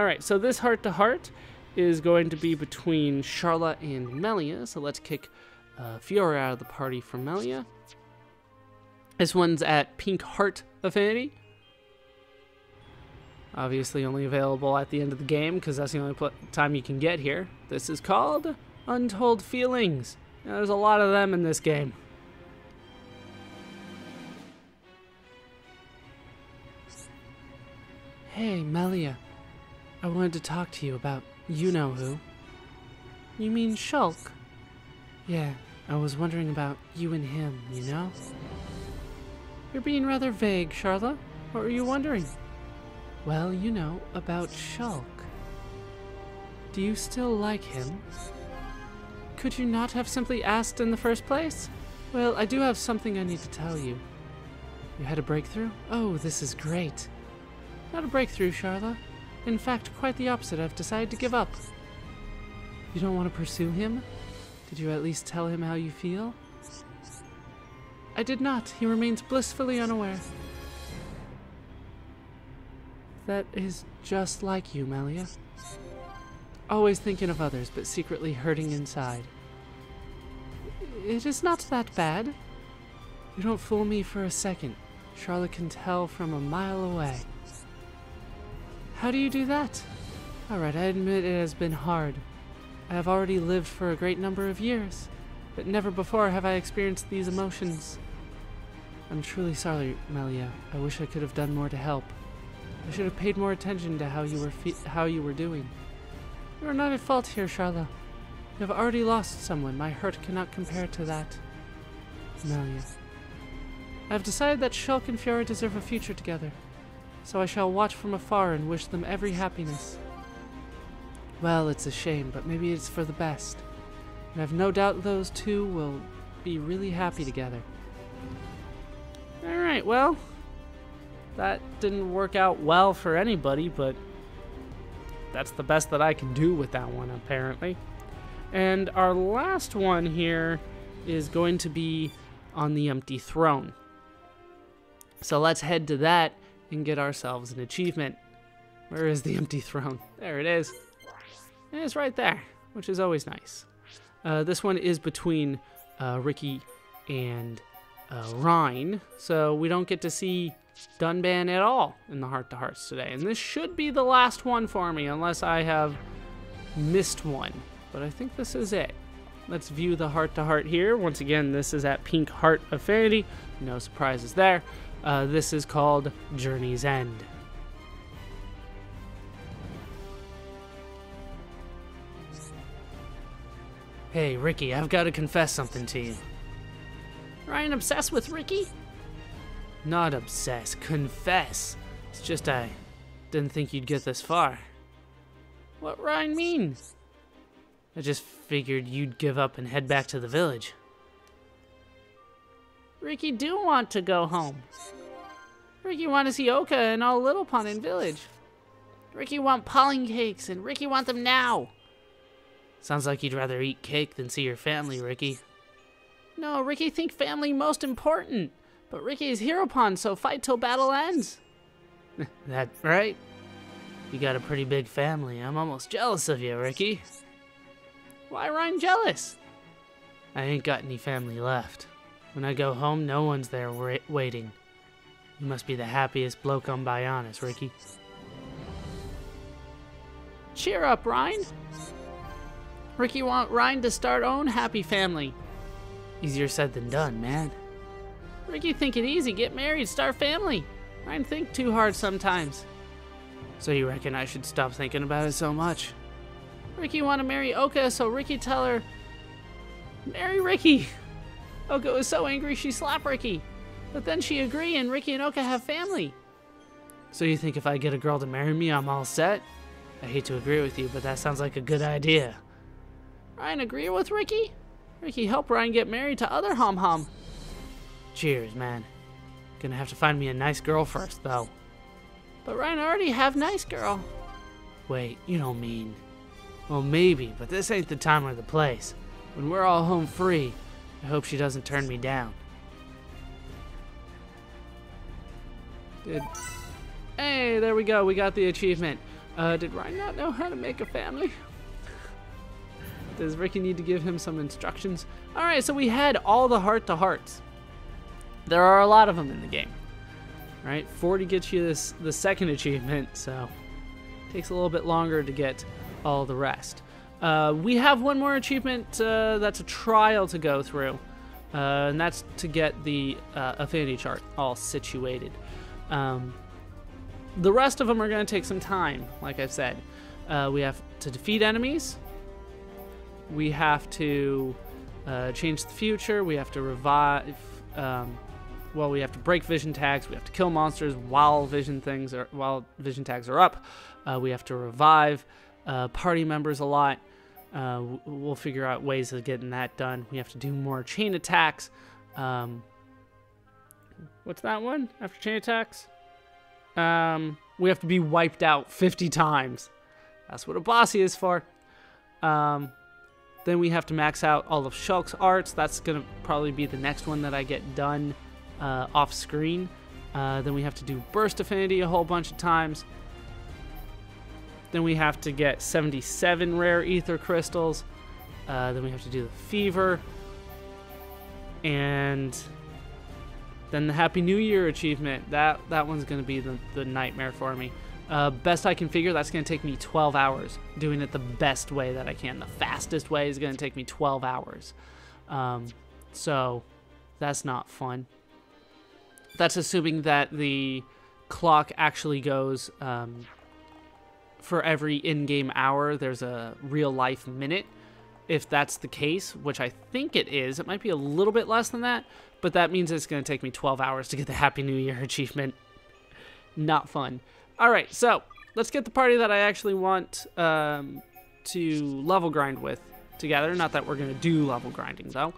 Alright, so this heart-to-heart is going to be between Charlotte and Melia. So let's kick Fiora out of the party for Melia. This one's at pink heart affinity. Obviously only available at the end of the game because that's the only time you can get here. This is called Untold Feelings. Now, there's a lot of them in this game. Hey, Melia. I wanted to talk to you about you-know-who. You mean Shulk? Yeah, I was wondering about you and him, you know? You're being rather vague, Charlotte. What were you wondering? Well, you know, about Shulk. Do you still like him? Could you not have simply asked in the first place? Well, I do have something I need to tell you. You had a breakthrough? Oh, this is great. Not a breakthrough, Charlotte. In fact, quite the opposite. I've decided to give up. You don't want to pursue him? Did you at least tell him how you feel? I did not. He remains blissfully unaware. That is just like you, Melia. Always thinking of others, but secretly hurting inside. It is not that bad. You don't fool me for a second. Charlotte can tell from a mile away. How do you do that? Alright, I admit it has been hard. I have already lived for a great number of years, but never before have I experienced these emotions. I'm truly sorry, Melia. I wish I could have done more to help. I should have paid more attention to how you were doing. You are not at fault here, Charlotte. You have already lost someone. My hurt cannot compare to that. Melia. I have decided that Shulk and Fiora deserve a future together, so I shall watch from afar and wish them every happiness. Well, it's a shame, but maybe it's for the best. And I have no doubt those two will be really happy together. Alright, well, that didn't work out well for anybody, but that's the best that I can do with that one, apparently. And our last one here is going to be on the empty throne. So let's head to that and get ourselves an achievement. Where is the empty throne? There it is. And it's right there, which is always nice. This one is between Ricky and Rhine, so we don't get to see Dunban at all in the Heart-to-Hearts today. And this should be the last one for me, unless I have missed one. But I think this is it. Let's view the Heart-to-Heart here. Once again, this is at Pink Heart Affinity. No surprises there. This is called Journey's End. Hey, Ricky, I've got to confess something to you. Ryan obsessed with Ricky? Not obsessed, confess. It's just I didn't think you'd get this far. What Ryan mean? I just figured you'd give up and head back to the village. Ricky do want to go home. Ricky want to see Oka and all Little Pond in village. Ricky want pollen cakes and Ricky want them now. Sounds like you'd rather eat cake than see your family, Ricky. No, Ricky think family most important. But Ricky is Hero Pond, so fight till battle ends. That right? You got a pretty big family. I'm almost jealous of you, Ricky. Why Ryan jealous? I ain't got any family left. When I go home, no one's there waiting. You must be the happiest bloke on Bionis, Ricky. Cheer up, Ryan. Ricky want Ryan to start own happy family. Easier said than done, man. Ricky think it easy, get married, start family. Ryan think too hard sometimes. So you reckon I should stop thinking about it so much? Ricky want to marry Oka, so Ricky tell her, marry Ricky. Oka was so angry she slapped Ricky. But then she agree and Ricky and Oka have family. So you think if I get a girl to marry me, I'm all set? I hate to agree with you, but that sounds like a good idea. Ryan agree with Ricky? Ricky help Ryan get married to other hom-hom. Cheers, man. Gonna have to find me a nice girl first, though. But Ryan already have nice girl. Wait, you don't mean... Well, maybe, but this ain't the time or the place. When we're all home free, I hope she doesn't turn me down. Hey, there we go. We got the achievement. Did Ryan not know how to make a family? Does Ricky need to give him some instructions? Alright, so we had all the heart-to-hearts. There are a lot of them in the game. Right? 40 gets you the second achievement, so it takes a little bit longer to get all the rest. We have one more achievement that's a trial to go through, and that's to get the affinity chart all situated. The rest of them are going to take some time, like I've said. We have to defeat enemies. We have to change the future. We have to revive. Well, we have to break vision tags. We have to kill monsters while vision tags are up. We have to revive party members a lot. We'll figure out ways of getting that done. We have to do more chain attacks. What's that one? After chain attacks? We have to be wiped out 50 times. That's what a bossy is for. Then we have to max out all of Shulk's arts. That's going to probably be the next one that I get done off screen. Then we have to do burst affinity a whole bunch of times. Then we have to get 77 rare ether crystals. Then we have to do the fever. And then the Happy New Year achievement. That one's going to be the nightmare for me. Best I can figure, that's going to take me 12 hours. Doing it the best way that I can. The fastest way is going to take me 12 hours. So that's not fun. That's assuming that the clock actually goes... for every in-game hour, there's a real-life minute. If that's the case, which I think it is, it might be a little bit less than that, but that means it's going to take me 12 hours to get the Happy New Year achievement. Not fun. Alright, so let's get the party that I actually want to level grind with together. Not that we're going to do level grinding, though.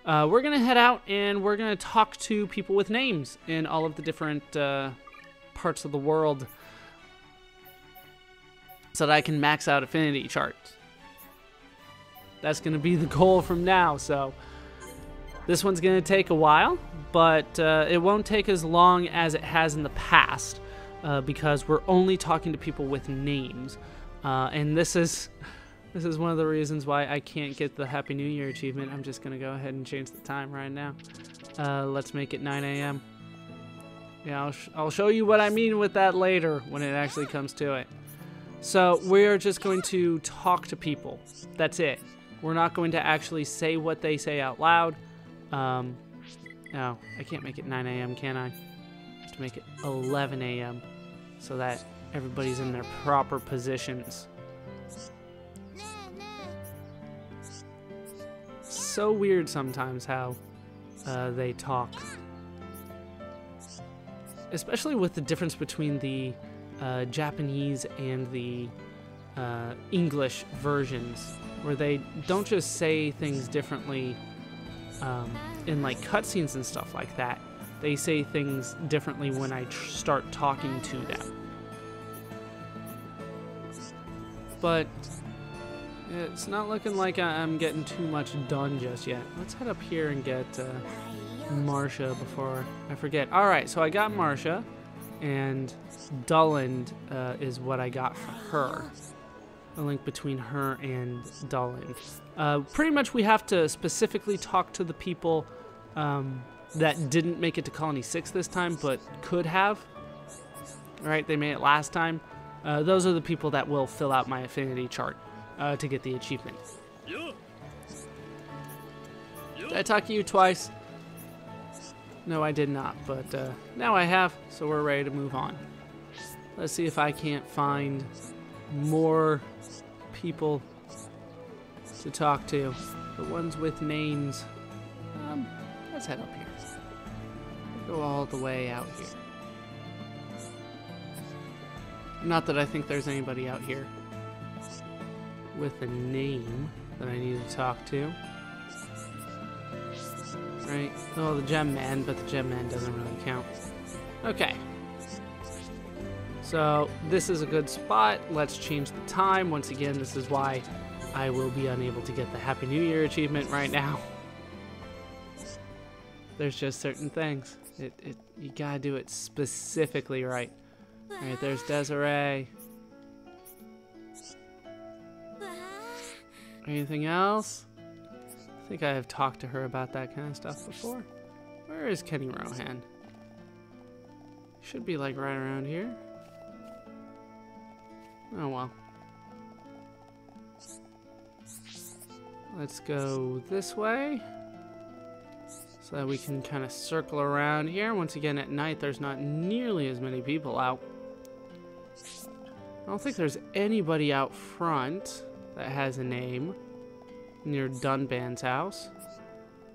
We're going to head out and we're going to talk to people with names in all of the different parts of the world, so that I can max out affinity charts. That's going to be the goal from now, so this one's going to take a while, but it won't take as long as it has in the past, because we're only talking to people with names, and this is one of the reasons why I can't get the Happy New Year achievement. I'm just going to go ahead and change the time right now. Let's make it 9 a.m. Yeah, I'll show you what I mean with that later when it actually comes to it. So we're just going to talk to people. That's it. We're not going to actually say what they say out loud. No, I can't make it 9 a.m., can I? I have to make it 11 a.m. so that everybody's in their proper positions. So weird sometimes how they talk. Especially with the difference between the Japanese and the English versions, where they don't just say things differently in like cutscenes and stuff like that. They say things differently when I start talking to them. But it's not looking like I'm getting too much done just yet. Let's head up here and get Marcia before I forget. Alright, so I got Marcia, and Dulland is what I got for her. A link between her and Dulland. Pretty much we have to specifically talk to the people that didn't make it to Colony 6 this time, but could have. Right, they made it last time. Those are the people that will fill out my affinity chart to get the achievement. Did I talk to you twice? No, I did not, but now I have, so we're ready to move on. Let's see if I can't find more people to talk to. The ones with names. Let's head up here. We'll go all the way out here. Not that I think there's anybody out here with a name that I need to talk to. Right? Oh, the Gem Man, but the Gem Man doesn't really count. Okay. So, this is a good spot. Let's change the time. Once again, this is why I will be unable to get the Happy New Year achievement right now. There's just certain things. You gotta do it specifically right. Alright, there's Desiree. Anything else? I think I have talked to her about that kind of stuff before. Where is Kenny Rohan? Should be like right around here. Oh well. Let's go this way so that we can kind of circle around here. Once again, at night, there's not nearly as many people out. I don't think there's anybody out front that has a name near Dunban's house.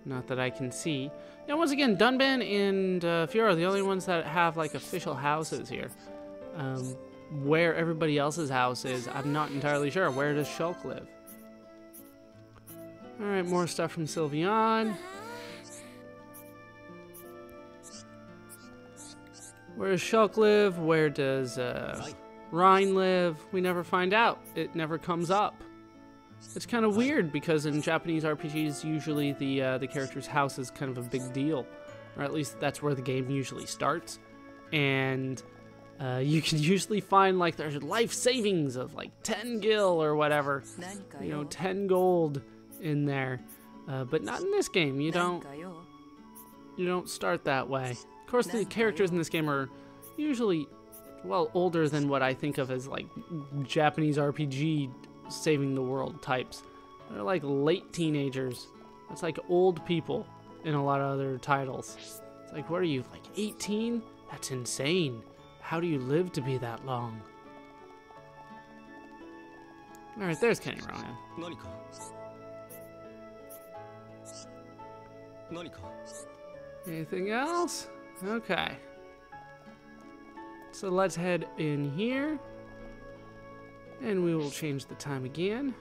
Not that I can see. Yeah, once again, Dunban and Fiora are the only ones that have like official houses here. Where everybody else's house is, I'm not entirely sure. Where does Shulk live? Alright, more stuff from Sylveon. Where does Shulk live? Where does Rhine live? We never find out. It never comes up. It's kind of weird because in Japanese RPGs, usually the character's house is kind of a big deal. Or at least that's where the game usually starts. And you can usually find like there's life savings of like 10 gil or whatever. You know, 10 gold in there. But not in this game. You don't start that way. Of course, the characters in this game are usually, well, older than what I think of as like Japanese RPG saving the world types. They're like late teenagers. That's like old people in a lot of other titles. It's like, what are you, like 18? That's insane. How do you live to be that long? Alright, there's Kenny Rohan. Anything else? Okay. So let's head in here. And we will change the time again.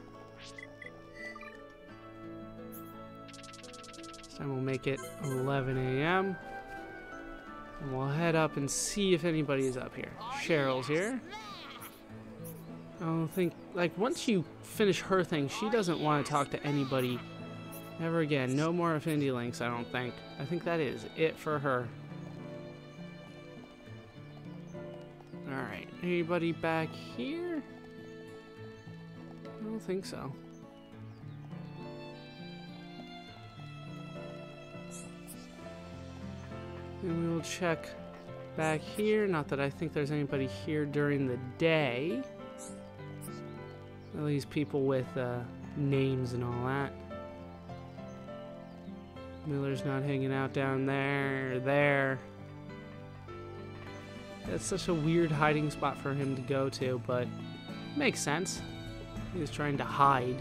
This time we'll make it 11 a.m. And we'll head up and see if anybody is up here. Cheryl's here. I don't think, like, once you finish her thing, she doesn't want to talk to anybody ever again. No more affinity links, I don't think. I think that is it for her. Alright, anybody back here? I don't think so. And we will check back here. Not that I think there's anybody here during the day. At least people with names and all that. Miller's not hanging out down there or there. That's such a weird hiding spot for him to go to, but makes sense. He's trying to hide.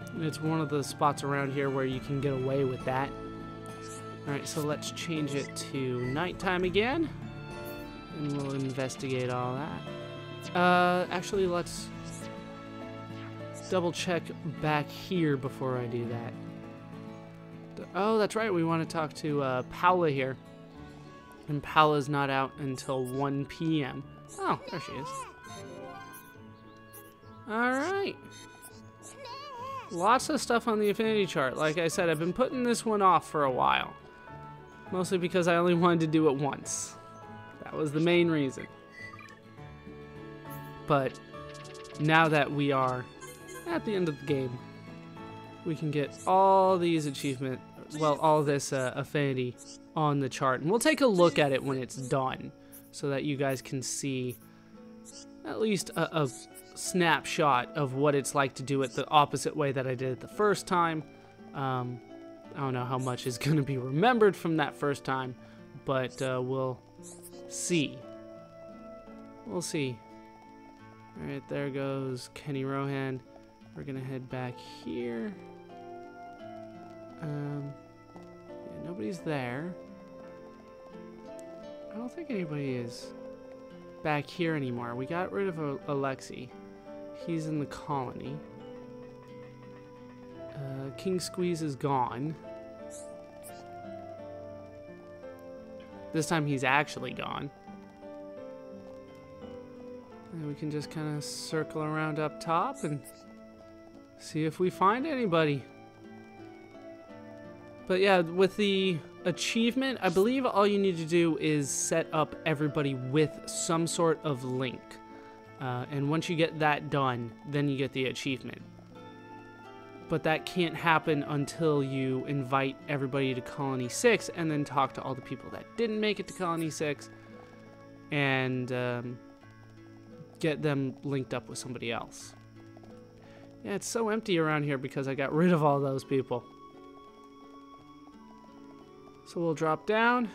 And it's one of the spots around here where you can get away with that. Alright, so let's change it to nighttime again. And we'll investigate all that. Actually, let's double check back here before I do that. Oh, that's right, we want to talk to Paula here. And Paula's not out until 1 p.m. Oh, there she is. Alright. Lots of stuff on the affinity chart. Like I said, I've been putting this one off for a while. Mostly because I only wanted to do it once. That was the main reason. But now that we are at the end of the game, we can get all these achievements, well, all this affinity on the chart. And we'll take a look at it when it's done so that you guys can see at least a snapshot of what it's like to do it the opposite way that I did it the first time. I don't know how much is going to be remembered from that first time, but we'll see. We'll see. Alright, there goes Kenny Rohan. We're going to head back here. Yeah, nobody's there. I don't think anybody is back here anymore. We got rid of Alexi. He's in the colony. King Squeeze is gone. This time he's actually gone. And we can just kind of circle around up top and see if we find anybody. But yeah, with the achievement, I believe all you need to do is set up everybody with some sort of link. And once you get that done, then you get the achievement. but that can't happen until you invite everybody to Colony 6 and then talk to all the people that didn't make it to Colony 6 and get them linked up with somebody else. Yeah, it's so empty around here because I got rid of all those people. So we'll drop down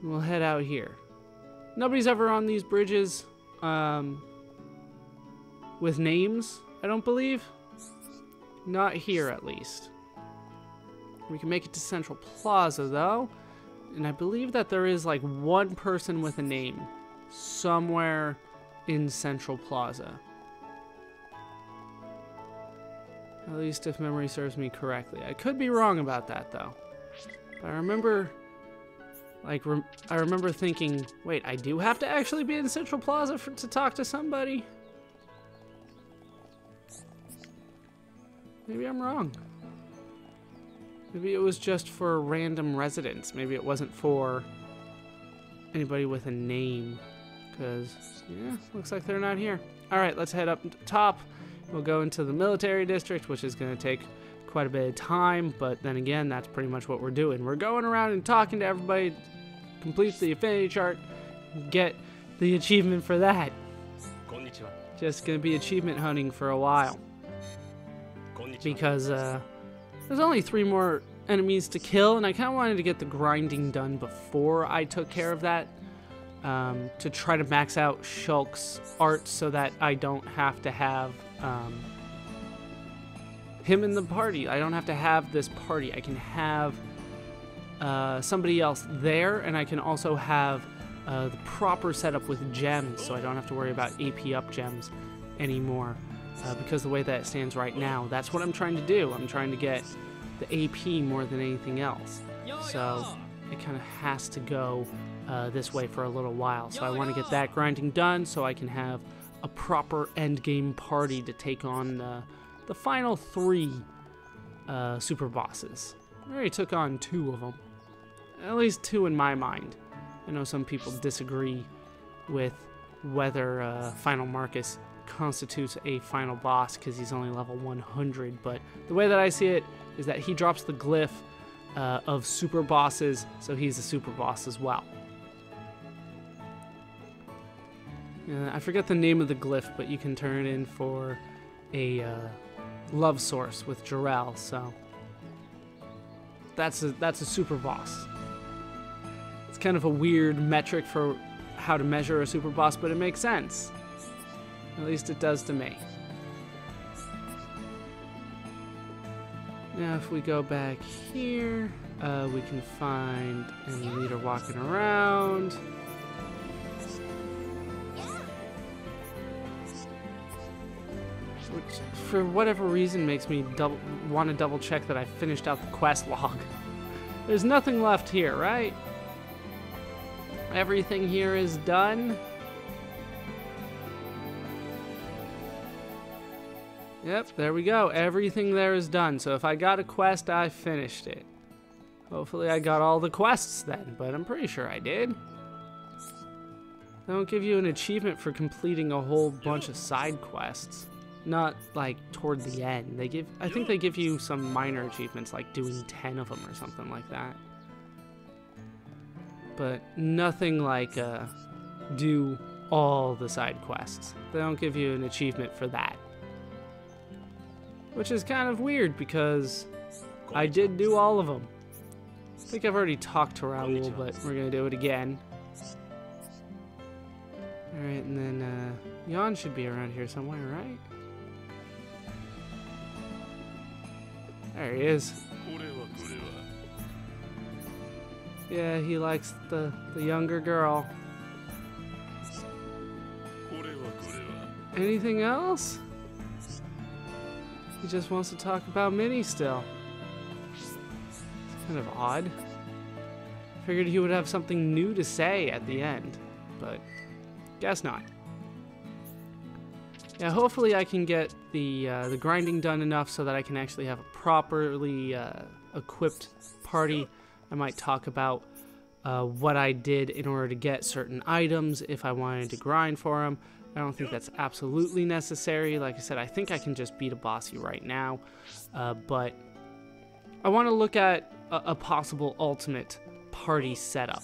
and we'll head out here. Nobody's ever on these bridges with names, I don't believe. Not here, at least. We can make it to Central Plaza, though. And I believe that there is, like, one person with a name somewhere in Central Plaza. At least if memory serves me correctly. I could be wrong about that, though. But I remember, like, I remember thinking, wait, I do have to actually be in Central Plaza to talk to somebody? Maybe I'm wrong. Maybe it was just for random residents. Maybe it wasn't for anybody with a name. Because, yeah, looks like they're not here. Alright, let's head up top. We'll go into the military district, which is going to take quite a bit of time. But then again, that's pretty much what we're doing. We're going around and talking to everybody, complete the affinity chart, get the achievement for that. Konnichiwa. Just going to be achievement hunting for a while. Because there's only 3 more enemies to kill, and I kind of wanted to get the grinding done before I took care of that, to try to max out Shulk's art so that I don't have to have him in the party. I don't have to have this party. I can have somebody else there, and I can also have the proper setup with gems, so I don't have to worry about AP up gems anymore. Because the way that it stands right now, that's what I'm trying to do. I'm trying to get the AP more than anything else. So it kind of has to go this way for a little while. So I want to get that grinding done so I can have a proper endgame party to take on the final 3 super bosses. I already took on 2 of them. At least 2 in my mind. I know some people disagree with whether Final Marcus constitutes a final boss because he's only level 100, but the way that I see it is that he drops the glyph of super bosses, so he's a super boss as well. I forget the name of the glyph, but you can turn it in for a love source with Jarrell, so that's a super boss. It's kind of a weird metric for how to measure a super boss, but it makes sense. At least it does to me. Now if we go back here, we can find any leader walking around. Which, for whatever reason, makes me want to double check that I finished out the quest log. There's nothing left here, right? Everything here is done. Yep, there we go. Everything there is done. So if I got a quest, I finished it. Hopefully I got all the quests then, but I'm pretty sure I did. They don't give you an achievement for completing a whole bunch of side quests. Not like toward the end. I think they give you some minor achievements like doing 10 of them or something like that. But nothing like do all the side quests. They don't give you an achievement for that. Which is kind of weird because I did do all of them. I think I've already talked to Raoul, but we're going to do it again. Alright, and then Jan should be around here somewhere, right? There he is. Yeah, he likes the younger girl. Anything else? He just wants to talk about Minnie still. It's kind of odd. Figured he would have something new to say at the end, but guess not. Yeah, hopefully I can get the grinding done enough so that I can actually have a properly equipped party. I might talk about what I did in order to get certain items if I wanted to grind for them. I don't think that's absolutely necessary. Like I said, I think I can just beat a bossy right now. But I want to look at a possible ultimate party setup.